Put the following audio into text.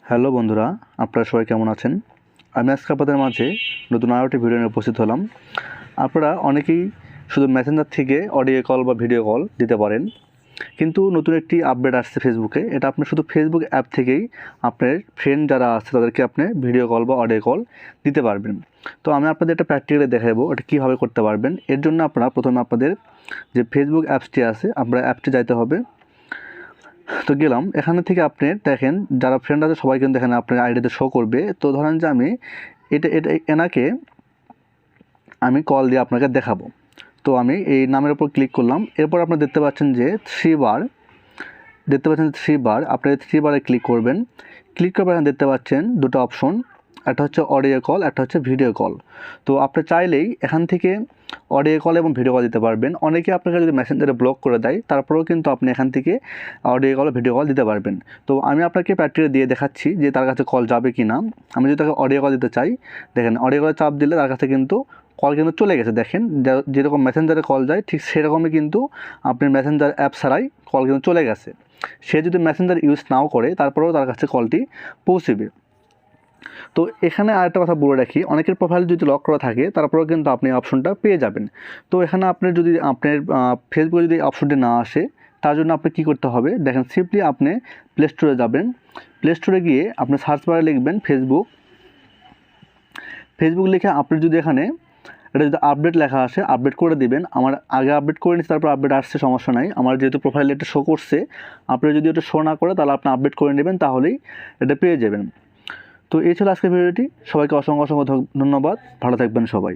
Hello বন্ধুরা, আপনারা সবাই কেমন আছেন? আমি আজকে আপনাদের মাঝে নতুন আরও একটি ভিডিও নিয়ে উপস্থিত হলাম। আপনারা অনেকেই শুধু মেসেঞ্জার থেকে অডিও কল বা ভিডিও কল দিতে পারেন, কিন্তু নতুন একটি আপডেট আসছে ফেসবুকে। এটা আপনি শুধু ফেসবুক অ্যাপ থেকেই আপনার ফ্রেন্ড যারা আছে তাদেরকে আপনি ভিডিও কল বা অডিও কল দিতে পারবেন। তো আমি আপনাদের একটা প্র্যাকটিক্যালি দেখাবো এটা কীভাবে করতে পারবেন। এর জন্য আপনারা প্রথমে আপনাদের যে ফেসবুক অ্যাপসটি আছে আপনার অ্যাপটি যাইতে হবে। তো গেলাম, এখানে থেকে আপনি দেখেন যারা ফ্রেন্ড আছে সবাই কিন্তু এখানে আপনার আইডিতে শো করবে। তো ধরেন যে আমি এনাকে আমি কল দিয়ে আপনাকে দেখাবো। তো আমি এই নামের উপর ক্লিক করলাম। এরপর আপনারা দেখতে পাচ্ছেন যে থ্রি বার আপনি থ্রি বারে ক্লিক করবেন। ক্লিক করবেন, এখানে দেখতে পাচ্ছেন দুটো অপশন, একটা হচ্ছে অডিও কল, একটা হচ্ছে ভিডিও কল। তো আপনি চাইলেই এখান থেকে অডিও কল এবং ভিডিও কল দিতে পারবেন। অনেকে আপনাকে যদি মেসেঞ্জারে ব্লক করে দেয় তারপরেও কিন্তু আপনি এখান থেকে অডিও কল ভিডিও কল দিতে পারবেন। তো আমি আপনাকে প্র্যাকটিক্যালি দিয়ে দেখাচ্ছি যে তার কাছে কল যাবে কি না। আমি যদি তাকে অডিও কল দিতে চাই, দেখেন অডিও কলে চাপ দিলে তার কাছে কিন্তু কল কিন্তু চলে গেছে। দেখেন যেরকম মেসেঞ্জারে কল যায় ঠিক সেরকমই কিন্তু আপনার মেসেঞ্জার অ্যাপ ছাড়াই কল কিন্তু চলে গেছে। সে যদি মেসেঞ্জার ইউজ নাও করে তারপরেও তার কাছে কলটি পৌঁছবে। তো এখানে আরেকটা কথা বলে রাখি, অনেকের প্রোফাইল যদি লক করা থাকে তারপরেও কিন্তু আপনি অপশনটা পেয়ে যাবেন। তো এখানে আপনার যদি আপনার ফেসবুকে যদি অপশনটি না আসে তার জন্য আপনি কী করতে হবে, দেখেন সিম্পলি আপনি প্লে স্টোরে যাবেন। প্লে স্টোরে গিয়ে আপনি সার্চ বারে লিখবেন ফেসবুক লিখে আপনি যদি এখানে এটা যদি আপডেট লেখা আসে আপডেট করে দিবেন। আমার আগে আপডেট করে নিচ্ছি, তারপর আপডেট আসছে, সমস্যা নাই। আমার যেহেতু প্রোফাইলে এটা শো করছে, আপনি যদি এটা শো না করে তাহলে আপনি আপডেট করে নেবেন, তাহলেই এটা পেয়ে যাবেন। তো এই ছিল আজকের ভিডিওটি। সবাইকে অসংখ্য ধন্যবাদ। ভালো থাকবেন সবাই।